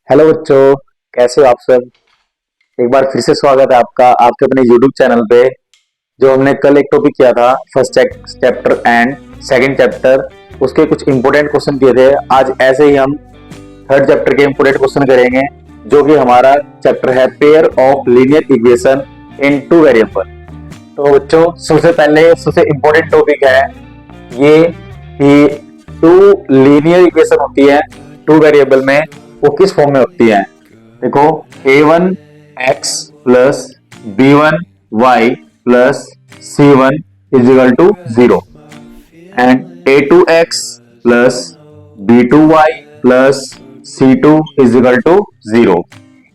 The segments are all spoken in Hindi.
हेलो बच्चों, कैसे हो आप सब। एक बार फिर से स्वागत है आपका आपके अपने यूट्यूब चैनल पे। जो हमने कल एक टॉपिक किया था first chapter and second chapter, उसके कुछ इंपॉर्टेंट क्वेश्चन किए थे। आज ऐसे ही हम थर्ड चैप्टर के इंपॉर्टेंट क्वेश्चन करेंगे, जो कि हमारा चैप्टर है pair of linear equation in two variable. तो बच्चों, सबसे पहले सबसे इंपॉर्टेंट टॉपिक है ये कि टू लीनियर इक्वेशन होती है टू वेरिएबल में, वो किस फॉर्म में होती है। देखो, a1x plus b1y plus c1 is equal to 0 and a2x plus b2y plus c2 is equal to 0।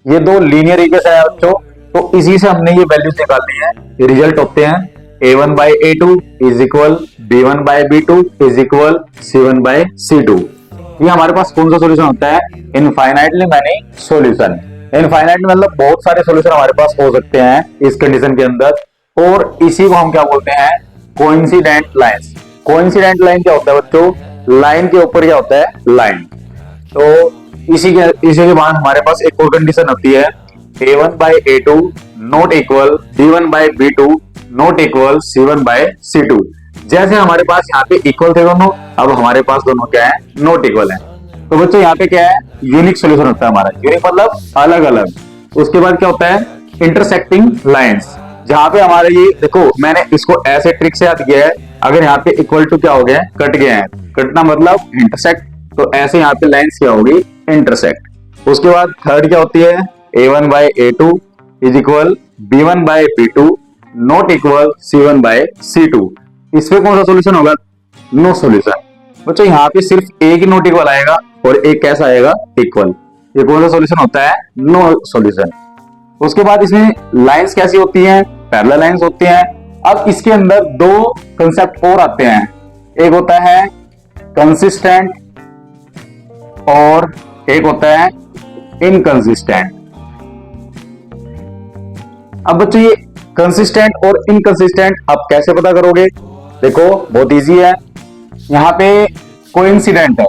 ये दो लीनियर इक्वेशन है बच्चों, तो इसी से हमने ये वैल्यूज निकालनी है। ये रिजल्ट होते हैं a1 by a2 is equal b1 by b2 is equal c1 by c2। ये हमारे पास कौन सा सॉल्यूशन होता है? Infinitely many solution. इनफाइनाइटली मतलब बहुत सारे सॉल्यूशन हमारे पास हो सकते हैं इस कंडीशन के अंदर, और इसी को हम क्या बोलते हैं? Coincident lines. कोइंसिडेंट लाइन क्या होता है बच्चों? लाइन के ऊपर क्या होता है? लाइन। तो इसी के बाद हमारे पास एक और कंडीशन होती है a1 by a2 not equal b1 by b2 not equal c1 by c2। जैसे हमारे पास यहाँ पे इक्वल थे दोनों, अब हमारे पास दोनों क्या है? नॉट इक्वल है। तो बच्चों यहाँ पे क्या है? यूनिक सॉल्यूशन होता है हमारा। यूनिक मतलब अलग अलग। उसके बाद क्या होता है? Intersecting lines. जहां पे हमारे ये देखो, मैंने इसको ऐसे ट्रिक से याद किया है। अगर यहाँ पे इक्वल टू क्या हो गया? कट गए हैं। कटना मतलब इंटरसेक्ट। तो ऐसे यहाँ पे लाइंस क्या होगी? इंटरसेक्ट। उसके बाद थर्ड क्या होती है? a1 by a2 is equal b1 by b2 not equal c1 by c2। इसमें कौन सा सॉल्यूशन होगा? No solution. बच्चों यहाँ पे सिर्फ एक ही नॉट इक्वल आएगा और एक कैसा आएगा? इक्वल। ये कौन सा सॉल्यूशन होता है? No solution. उसके बाद इसमें लाइंस कैसी होती हैं? पैरेलल लाइंस होती हैं। अब इसके अंदर दो कंसेप्ट और आते हैं। एक होता है कंसिस्टेंट और एक होता है इनकंसिस्टेंट। अब बच्चों ये कंसिस्टेंट और इनकंसिस्टेंट आप कैसे पता करोगे? देखो, बहुत इजी है। यहाँ पे कोइंसिडेंट है।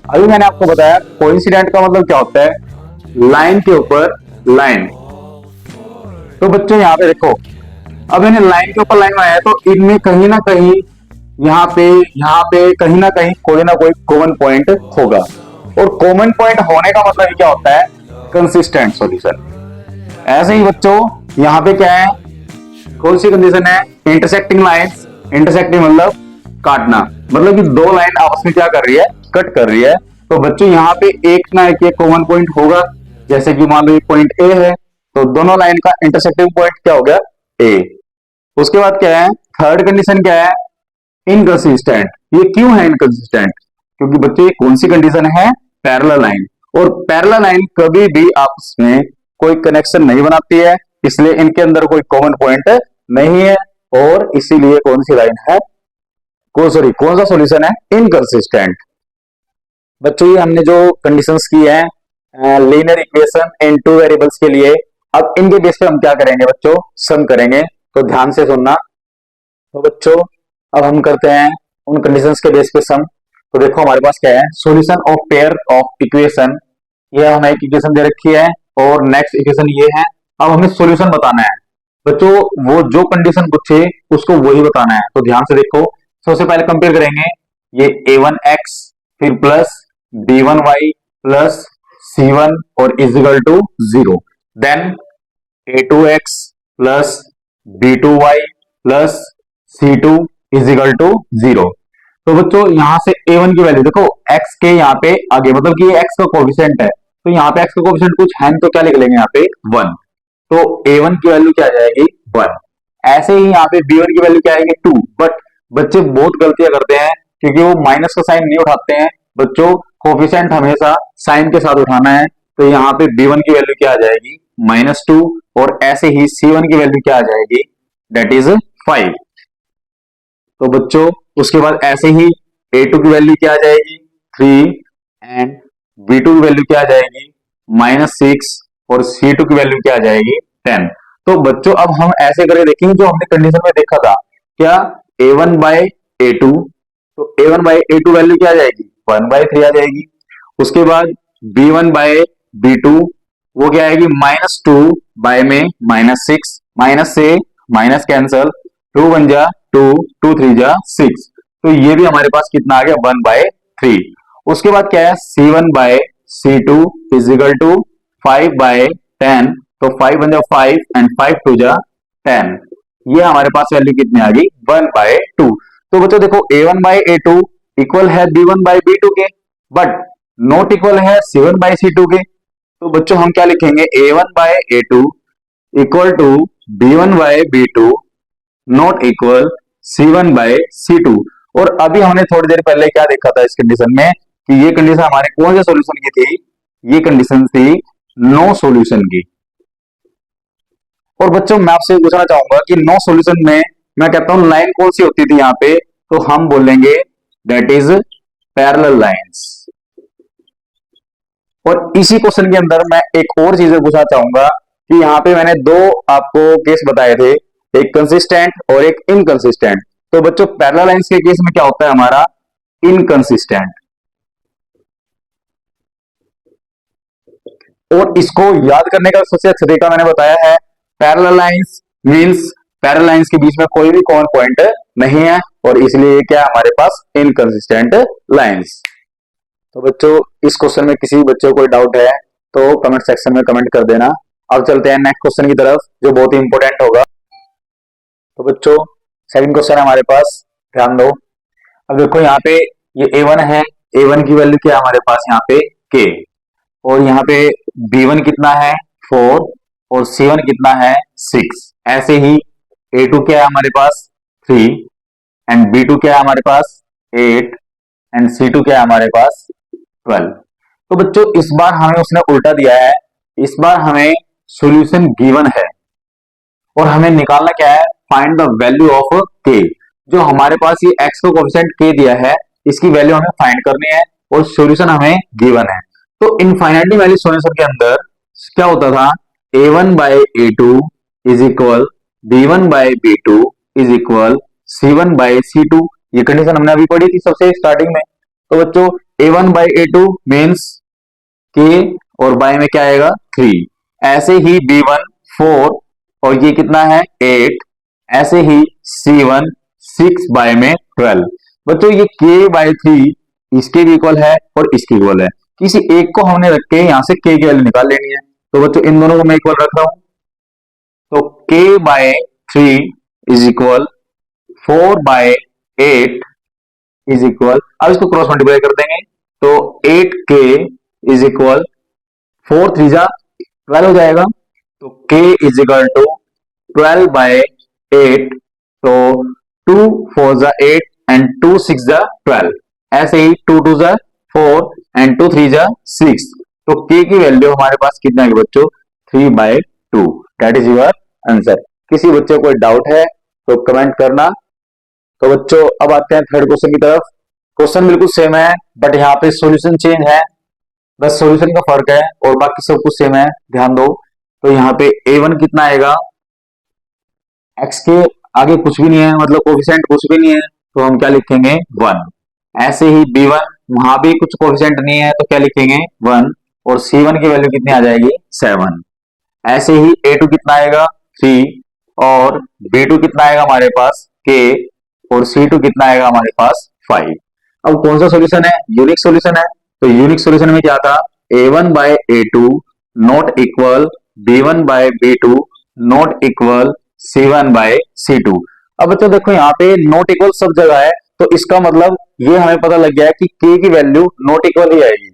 अभी मैंने आपको बताया कोइंसिडेंट का मतलब क्या होता है? लाइन के ऊपर लाइन। तो बच्चों यहाँ पे देखो, अब मैंने लाइन के ऊपर लाइन बनाया तो इनमें कहीं ना कहीं यहाँ पे कहीं ना कहीं कोई ना कोई कॉमन पॉइंट होगा, और कॉमन पॉइंट होने का मतलब क्या होता है? Consistent solution. ऐसे ही बच्चों यहाँ पे क्या है? कौन सी कंडीशन है? Intersecting lines. इंटरसेक्टिंग मतलब काटना, मतलब कि दो लाइन आपस में क्या कर रही है? कट कर रही है। तो बच्चों यहाँ पे एक ना एक कॉमन पॉइंट होगा। जैसे कि मान लो ये पॉइंट ए है, तो दोनों लाइन का इंटरसेक्टिंग पॉइंट क्या हो गया? ए। उसके बाद क्या है? थर्ड कंडीशन क्या है? इनकंसिस्टेंट। ये क्यों है इनकंसिस्टेंट? क्योंकि बच्चों ये कौन सी कंडीशन है? Parallel line. और पैरेलल लाइन कभी भी आपस में कोई कनेक्शन नहीं बनाती है, इसलिए इनके अंदर कोई कॉमन पॉइंट नहीं है, और इसीलिए कौन सी लाइन है? कौन सा सॉल्यूशन है? इनकंसिस्टेंट। बच्चों ये हमने जो कंडीशंस की है linear equation in two variables के लिए, अब इनके बेस पे हम क्या करेंगे बच्चों? सम करेंगे। तो ध्यान से सुनना। तो बच्चों अब हम करते हैं उन कंडीशंस के बेस पे सम। तो देखो हमारे पास क्या है? Solution of pair of equation. ये हमें एक इक्वेशन दे रखी है और नेक्स्ट इक्वेशन ये है। अब हमें सॉल्यूशन बताना है बच्चों। वो जो कंडीशन पूछे उसको वही बताना है। तो ध्यान से देखो, सबसे पहले कंपेयर करेंगे ये a1x फिर प्लस b1y प्लस c1 और is equal to 0। Then a2x plus b2y plus c2 is equal to 0। तो बच्चों यहां से a1 की वैल्यू देखो, x के यहाँ पे आगे, मतलब कि ये x का कोफिशिएंट है, तो यहाँ पे x का कोफिशिएंट कुछ है तो क्या लिख लेंगे? यहाँ पे 1। तो a1 की वैल्यू क्या आ जाएगी? 1। ऐसे ही यहाँ पे b1 की वैल्यू क्या आएगी? 2। बट बच्चे बहुत गलतियां करते हैं, क्योंकि वो माइनस का साइन नहीं उठाते हैं। बच्चों कोफिशिएंट हमेशा साइन के साथ उठाना है। तो यहाँ पे b1 की वैल्यू क्या आ जाएगी? -2। और ऐसे ही c1 की वैल्यू क्या आ जाएगी? That is 5। तो बच्चों उसके बाद ऐसे ही a2 की वैल्यू क्या आ जाएगी? 3 एंड b2 की वैल्यू क्या आ जाएगी? -6 और c2 की वैल्यू क्या आ जाएगी? 10। तो बच्चों अब हम ऐसे करके देखेंगे जो हमने कंडीशन में देखा था, क्या a1 बाय a2। तो a1 बाय a2 वैल्यू क्या आ जाएगी? 1/3 आ जाएगी। उसके बाद b1 बाय B2, वो क्या आएगी -2 बाय में -6, माइनस से माइनस कैंसल, 2 1 जा 2, 2 3 जा 6, तो ये भी हमारे पास कितना आ गया 1/3। उसके बाद क्या है C1/C2 इज इक्वल टू 5/10, तो 5 1 जा 5 एंड 5 2 जा 10, ये हमारे पास वैल्यू कितनी आ गई 1/2। तो बच्चों देखो A1/A2 इक्वल है B1/B2 के, बट नॉट इक्वल है C1/C2 के। तो बच्चों हम क्या लिखेंगे A1/A2 equal to B1/B2 not equal C1/C2। और अभी हमने थोड़ी देर पहले क्या देखा था इस कंडीशन में कि ये कंडीशन हमारे कौन से सॉल्यूशन की थी, ये कंडीशन थी नो सॉल्यूशन की। और बच्चों मैं आपसे पूछना चाहूंगा कि नो सॉल्यूशन में मैं कहता हूं लाइन कौन सी होती थी यहाँ पे, तो हम बोलेंगे दैट इज पैरेलल लाइंस। और इसी क्वेश्चन के अंदर मैं एक और चीज पूछना चाहूंगा कि यहाँ पे मैंने दो आपको केस बताए थे, एक कंसिस्टेंट और एक इनकंसिस्टेंट। तो बच्चों पैरेलल लाइंस के केस में क्या होता है हमारा इनकंसिस्टेंट, और इसको याद करने का सबसे अच्छा तरीका मैंने बताया है parallel lines means parallel lines के बीच में कोई भी कॉमन पॉइंट नहीं है, और इसलिए क्या है हमारे पास इनकंसिस्टेंट लाइंस। तो बच्चों इस क्वेश्चन में किसी बच्चों को कोई डाउट है तो कमेंट सेक्शन में कमेंट कर देना। अब चलते हैं नेक्स्ट क्वेश्चन की तरफ जो बहुत ही इंपॉर्टेंट होगा। तो बच्चों सेकंड क्वेश्चन है हमारे पास, ध्यान दो। अब देखो यहाँ पे ये A1 है, A1 की वैल्यू क्या है हमारे पास यहाँ पे K, और यहाँ पे B1 कितना है 4 और C1 कितना है 6। ऐसे ही A2 क्या है हमारे पास 3 एंड B2 क्या है हमारे पास 8 एंड C2 क्या है हमारे पास 12। तो बच्चों इस बार हमें उसने उल्टा दिया है, इस बार हमें सॉल्यूशन गिवन है और हमें निकालना क्या है find the value of K। जो हमारे पास ये x को कोएफिशिएंट K दिया है इसकी वैल्यू हमें फाइंड करनी है और सॉल्यूशन हमें गिवन है। तो इनफाइनाइटली वैल्यू सॉल्यूशन के अंदर क्या होता था A1/A2 is equal B1/B2 is equal C1/C2, ये कंडीशन हमने अभी पढ़ी थी सबसे स्टार्टिंग में। तो बच्चों A1/A2 मींस K और बाय में क्या आएगा 3, ऐसे ही B1 4 और ये कितना है 8, ऐसे ही C1 6 बाय में 12। बच्चों ये K/3 इसके भी इक्वल है और इसके इक्वल है, किसी एक को हमने रख के यहां से K की वैल्यू निकाल लेनी है। तो बच्चों इन दोनों को मैं इक्वल रख रहा हूं, तो K/3 is equal 4/8 is equal, अब इसको क्रॉस मल्टीप्लाई कर देंगे तो 8K इज इक्वल 4 3 जा 12 हो जाएगा, तो K इज इक्वल टू 12/8, तो 2 4 जा 8 एंड 2 6 जा 12, ऐसे ही 2 2 जा 4 एंड 2 3 जा 6, तो K की वैल्यू हमारे पास कितना है बच्चों 3/2। That is your answer. किसी बच्चे को कोई डाउट है तो कमेंट करना। तो बच्चों अब आते हैं थर्ड क्वेश्चन की तरफ। क्वेश्चन बिल्कुल सेम है बट यहाँ पे सॉल्यूशन चेंज है, बस सॉल्यूशन का फर्क है और बाकी सब कुछ सेम है, ध्यान दो। तो यहाँ पे A1 कितना आएगा, x के आगे कुछ भी नहीं है मतलब कोएफिशिएंट कुछ भी नहीं है तो हम क्या लिखेंगे 1। ऐसे ही B1 वहां भी कुछ कोएफिशिएंट नहीं है तो क्या लिखेंगे 1, और C1 की वैल्यू कितनी आ जाएगी 7। ऐसे ही A2 कितना आएगा 3 और B2 कितना आएगा हमारे पास K और C2 कितना आएगा हमारे पास 5। अब कौन सा सॉल्यूशन है यूनिक सॉल्यूशन है, तो यूनिक सॉल्यूशन में क्या था A1/A2 not equal B1/B2 not equal C1/C2। अब बच्चों देखो यहाँ पे नॉट इक्वल सब जगह है तो इसका मतलब ये हमें पता लग गया है कि K की वैल्यू नॉट इक्वल ही आएगी।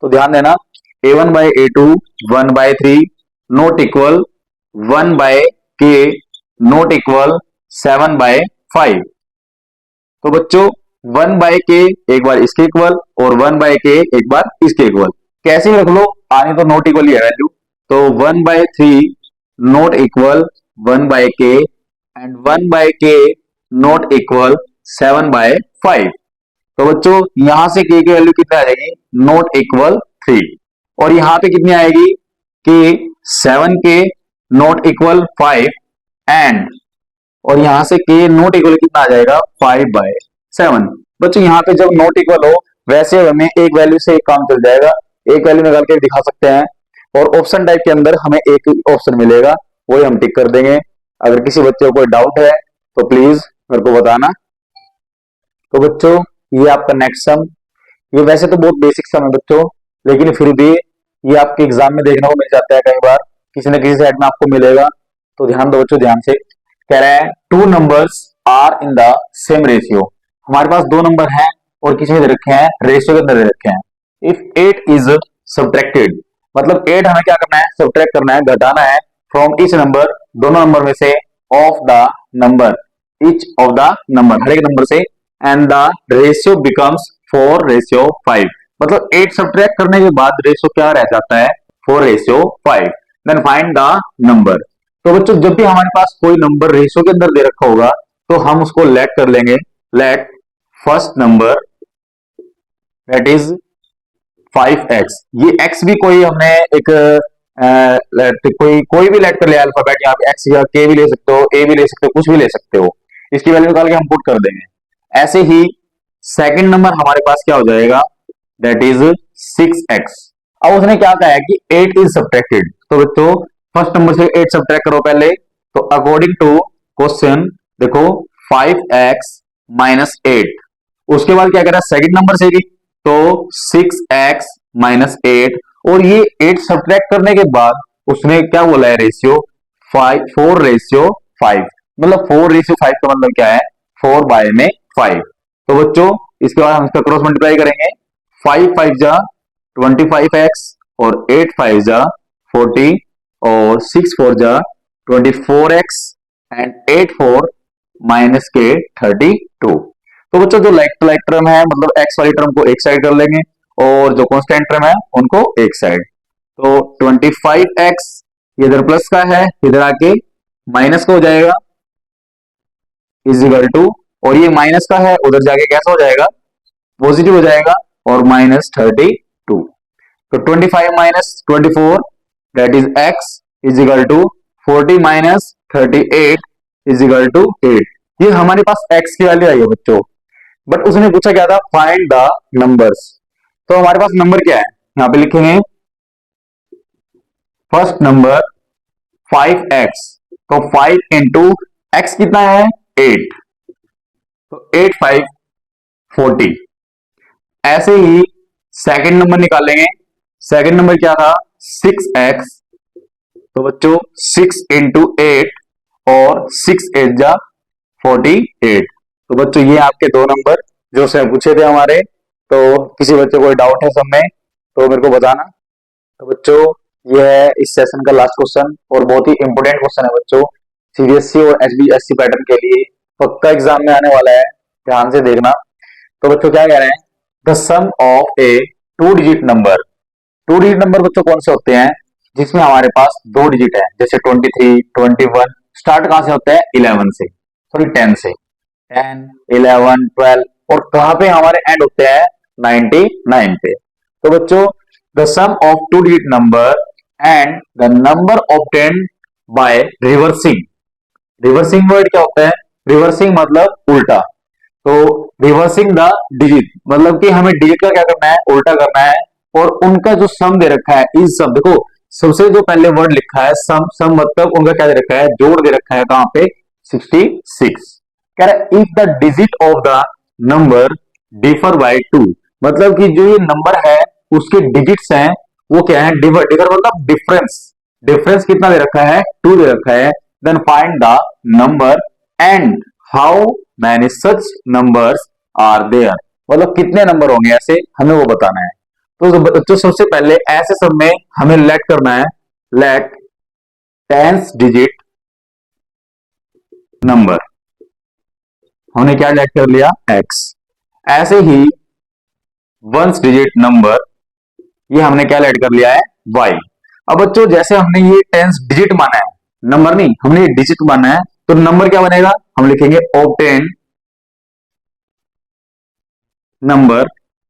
तो ध्यान देना A1/A2 1/3 not equal 1/K not equal 7/5। तो बच्चों 1/K एक बार इसके इक्वल और 1/K एक बार इसके इक्वल, कैसे रख लो आने तो नॉट इक्वल ही है वैल्यू। तो 1/3 not equal 1/K and 1/K not equal 7/5। तो बच्चों यहां से K की वैल्यू कितनी आ जाएगी नॉट इक्वल 3, और यहां पे कितनी आएगी कि 7K नॉट इक्वल 5 एंड, और यहां से K नॉट इक्वल कितना आ जाएगा 5/7। बच्चों यहाँ पे जब नॉट इक्वल हो वैसे हमें एक वैल्यू से एक काम चल जाएगा, एक वैल्यू निकाल के दिखा सकते हैं और ऑप्शन टाइप के अंदर हमें एक ऑप्शन मिलेगा, वही हम टिक कर देंगे। अगर किसी बच्चे को कोई डाउट है तो प्लीज मेरे को बताना। तो बच्चों ये आपका नेक्स्ट सम, ये वैसे तो बहुत बेसिक सम है बच्चों, लेकिन फिर भी ये आपके एग्जाम में देखने को मिल जाता है कई बार, किसी न किसी साइड में आपको मिलेगा। तो ध्यान दो बच्चों, ध्यान से। कह रहा है two numbers are in the same ratio. हमारे पास दो नंबर हैं और किसी में दे रखे हैं, रेशियो के अंदर दे रखे हैं। इफ 8 इज सब्ट्रैक्टेड, मतलब 8 हमें क्या करना है, सब्ट्रैक्ट करना है, घटाना है, फ्रॉम ईच नंबर, दोनों नंबर में से, of the number, each of the number, हर एक नंबर से, एंड द रेशियो बिकम्स 4:5। मतलब 8 सब्ट्रैक्ट करने के बाद रेशियो क्या रह जाता है, 4:5। Then find the number. तो बच्चों जब भी हमारे पास कोई नंबर रेशियो के अंदर दे रखा होगा तो हम उसको लेट कर लेंगे। Let first number that is 5x। ये x भी कोई हमने एक कोई भी लेट कर लिया अल्फाबेट, यहाँ पे x या k भी ले सकते हो, a भी ले सकते हो, कुछ भी ले सकते हो। इसकी वैल्यू निकाल के हम पुट कर देंगे। ऐसे ही सेकंड नंबर हमारे पास क्या हो जाएगा, दैट इज 6x। अब उसने क्या कहा है कि 8 इज सब्ट्रैक्टेड, तो बच्चों फर्स्ट नंबर से 8 सब्ट्रैक्ट करो पहले। तो अकॉर्डिंग टू क्वेश्चन देखो 5x माइनस 8, उसके बाद क्या कह रहा है सेकंड नंबर से भी, तो 6x माइनस 8, और ये 8 सब्ट्रैक्ट करने के बाद उसने क्या बोला है, रेशियो 4:5। मतलब 4:5 का मतलब क्या है, 4/5। तो बच्चों इसके बाद हम इसका क्रॉस मल्टीप्लाई करेंगे। 5 5 जा 25x और 8 5 जा 40 और 6 4 जा 24x एंड 8 4 माइनस के 32। तो बच्चों जो लाइक टू लाइक टर्म है, मतलब x वाली टर्म को एक साइड कर लेंगे और जो कांस्टेंट टर्म है उनको एक साइड। तो 25x इधर प्लस का है, इधर आके माइनस का हो जाएगा, इज इक्वल टू, और ये माइनस का है उधर जाके कैसा हो जाएगा, पॉजिटिव हो जाएगा, और -32। तो 25 minus 24 that is x is equal to 40 minus 38 is equal to 8। ये हमारे पास x की वैल्यू आई है बच्चों, बट उसने पूछा क्या था, फाइंड द नंबर्स। तो हमारे पास नंबर क्या है, यहां पे लिखेंगे फर्स्ट नंबर 5x, तो 5 इंटू x कितना है 8, तो 8 5 40। ऐसे ही सेकंड नंबर निकालेंगे, सेकंड नंबर क्या था 6x, तो बच्चों 6 इंटू 8 और 6 8 जा 48। तो बच्चों ये आपके दो नंबर जो से पूछे थे हमारे। तो किसी बच्चे को कोई डाउट है सब में तो मेरे को बताना। तो बच्चों ये है इस सेशन का लास्ट क्वेश्चन और बहुत ही इंपोर्टेंट क्वेश्चन है बच्चों, सीबीएसई और एचबीएससी पैटर्न के लिए पक्का एग्जाम में आने वाला है, ध्यान से देखना। तो बच्चों क्या कह रहे हैं, the sum of a two digit number. Two digit number बच्चों कौन से होते हैं, जिसमें हमारे पास दो डिजिट है, जैसे 23 21। स्टार्ट कहां से होता है, 11 से, सॉरी 10 से, 10 11 12, और कहां पे हमारे एंड होते हैं 99 पे। तो बच्चों the sum of two digit number and the number obtained by reversing. Reversing word क्या होता है, रिवर्सिंग मतलब उल्टा। तो रिवर्सिंग द डिजिट मतलब कि हमें डिजिट का क्या करना है, उल्टा करना है, और उनका जो सम दे रखा है, इस सम देखो सबसे जो पहले वर्ड लिखा है सम, सम मतलब उनका क्या दे रखा है, जोड़ दे रखा है, कहां पे 66। कह रहा है if the digit of the number differ by 2, मतलब कि जो ये नंबर है उसके डिजिट्स हैं वो क्या है, डिफर, डिफर मतलब डिफरेंस, डिफरेंस कितना दे रखा है 2 दे रखा है। Then find the number and how many such numbers are there, मतलब कितने नंबर होंगे ऐसे, हमें वो बताना है। तो सबसे पहले ऐसे सब में हमें लेट करना है, लेट टेंस डिजिट नंबर, हमने क्या लेट कर लिया x। ऐसे ही वंस डिजिट नंबर, ये हमने क्या लेट कर लिया है y। अब बच्चों जैसे हमने ये टेंस डिजिट माना है, नंबर नहीं, हमने ये डिजिट माना है, तो नंबर क्या बनेगा, हम लिखेंगे ऑब्टेन नंबर,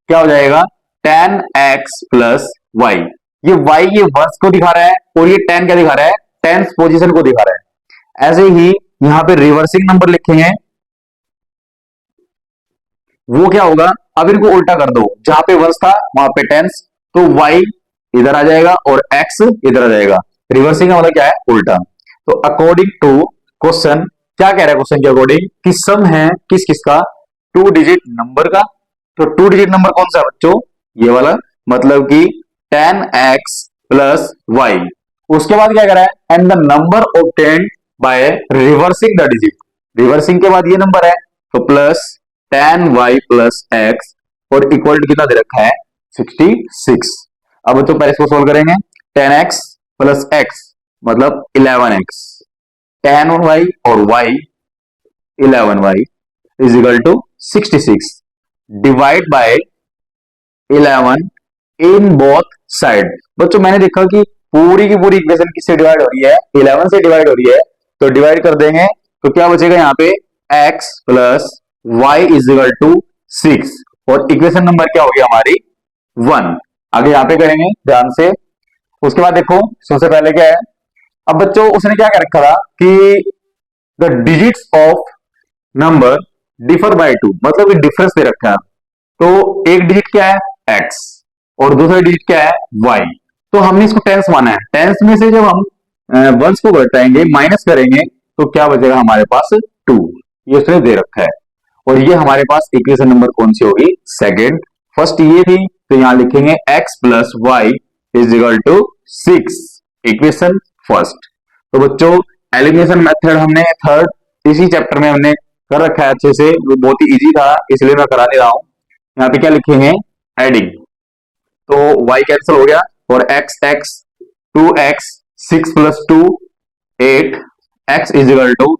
क्या हो जाएगा 10x प्लस y। ये y ये वर्स को दिखा रहा है और ये 10 क्या दिखा रहा है, टेंस पोजीशन को दिखा रहा है। ऐसे ही यहां पे रिवर्सिंग नंबर लिखेंगे, वो क्या होगा, अब इनको उल्टा कर दो, जहां पे वर्स था वहां पे टेंस, तो y इधर आ जाएगा और x इधर आ जाएगा। रिवर्सिंग का मतलब क्या है, उल्टा। तो अकॉर्डिंग टू क्वेश्चन, क्या कह रहा है क्वेश्चन के अकॉर्डिंग कि सम है किस किस का, 2 डिजिट नंबर का। तो 2 डिजिट नंबर कौन सा है बच्चों, ये वाला, मतलब कि 10x प्लस y। उसके बाद क्या करा है, and the number obtained by reversing the digit. Reversing के बाद ये नंबर है, तो प्लस 10y प्लस x और इक्वल टू कितना दे रखा है, 66। अब बच्चों पहले इसको सोल्व करेंगे। 10x प्लस x मतलब 11x, 10y और y 11y is equal to 66 divide by 11 in both side. बच्चों मैंने देखा कि पूरी की पूरी इक्वेशन किससे डिवाइड हो रही है, 11 से डिवाइड हो रही है। तो डिवाइड कर देंगे तो क्या बचेगा यहाँ पे, x plus y is equal to 6 और इक्वेशन नंबर क्या होगी हमारी, 1। आगे यहाँ पे करेंगे ध्यान से। उसके बाद देखो सबसे पहले क्या है, अब बच्चों उसने क्या कर रखा था कि the digits of number differ by 2, मतलब डिफरेंस दे रखा है। तो एक डिजिट क्या है, x और दूसरा डिजिट क्या है, y। तो हमने इसको टेंस माना है। टेंस में से जब हम वंस को घटाएंगे, माइनस करेंगे, तो क्या बचेगा हमारे पास, 2। ये उसने दे रखा है। और ये हमारे पास इक्वेशन नंबर कौन सी होगी, सेकेंड। फर्स्ट ये थी, तो यहां लिखेंगे x plus y is equal to 6, equation first. तो बच्चों एलिमिनेशन मेथड हमने थर्ड इसी चैप्टर में हमने कर रखा है अच्छे से, वो बहुत ही इजी था इसलिए मैं करा ले रहा हूं। यहाँ पे क्या लिखेंगे, एडिंग, तो y कैंसिल हो गया और x x 2x 6 plus 2 8 x is equal to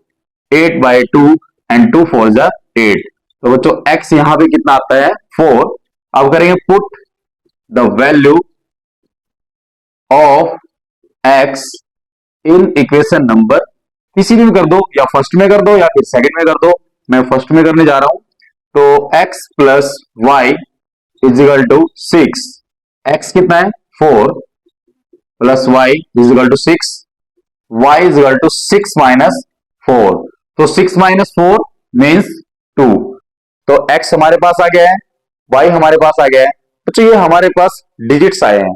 8 by 2 and 2 4 जा 8। तो बच्चों x यहां पे कितना आता है, 4। अब करेंगे put the value of x in equation number, किसी भी कर दो, या फर्स्ट में कर दो या फिर सेकंड में कर दो। मैं फर्स्ट में करने जा रहा हूं। तो x plus y is equal to 6, x कितना है 4 plus y is equal to 6, y is equal to 6 minus 4। तो 6 माइनस 4 मीन्स 2। तो x हमारे पास आ गया है, y हमारे पास आ गया है। तो ये हमारे पास डिजिट्स आए हैं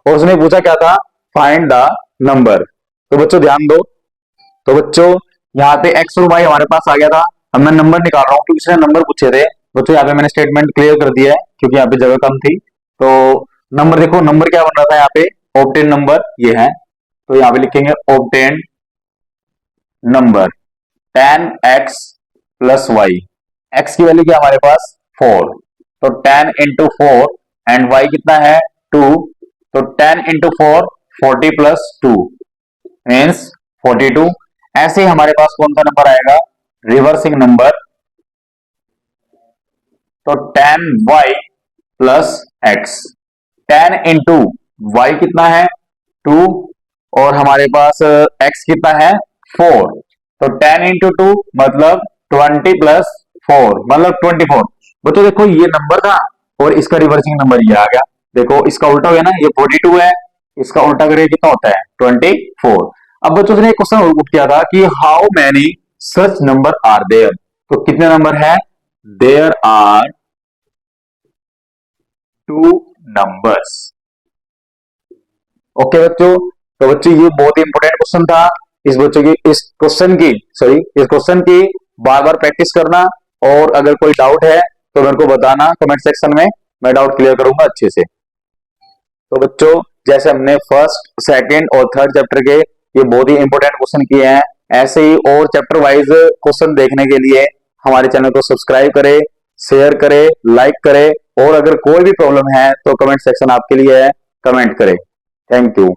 और उसने पूछा क्या था, फाइंड द नंबर। तो बच्चों ध्यान दो, तो बच्चों यहाँ पे x और y हमारे पास आ गया था। अब मैं नंबर निकाल रहा हूँ क्योंकि उसने नंबर पूछे थे। बच्चों यहाँ पे मैंने स्टेटमेंट क्लियर कर दिया है क्योंकि यहाँ पे जगह कम थी। तो नंबर देखो, नंबर क्या बन रहा था यहाँ पे, ऑब्टेन नंबर ये है। तो यहाँ पे लिखेंगे obtain number 10x plus y. x की वैल्यू क्या हमारे पास 4, तो 10 इंटू 4 एंड y कितना है 2। तो 10 इंटू 4 40 प्लस 2 मीन्स 42। ऐसे ही हमारे पास कौन सा नंबर आएगा, रिवर्सिंग नंबर। तो 10y plus x, 10 into Y कितना है 2 और हमारे पास x कितना है 4। तो 10 इंटू 2 मतलब 20 प्लस 4 मतलब 24। बच्चों देखो ये नंबर था और इसका रिवर्सिंग नंबर ये आ गया। देखो इसका उल्टा हो गया ना, ये 42 है, इसका उल्टा करिए कितना होता है 24। अब बच्चों ने एक क्वेश्चन और पुट किया था कि how many such number are there. तो कितने नंबर है, देयर आर 2 नंबर्स। ओके बच्चों, तो बच्चों ये बहुत ही इंपॉर्टेंट क्वेश्चन था। इस बच्चों की इस क्वेश्चन की बार बार प्रैक्टिस करना, और अगर कोई डाउट है तो मेरे को बताना कमेंट सेक्शन में, मैं डाउट क्लियर करूंगा अच्छे से। तो बच्चों जैसे हमने फर्स्ट सेकंड और थर्ड चैप्टर के ये बहुत ही इंपॉर्टेंट क्वेश्चन किए हैं, ऐसे ही और चैप्टर वाइज क्वेश्चन देखने के लिए हमारे चैनल को सब्सक्राइब करें, शेयर करें, लाइक करें, और अगर कोई भी प्रॉब्लम है तो कमेंट सेक्शन आपके लिए है, कमेंट करें। Thank you.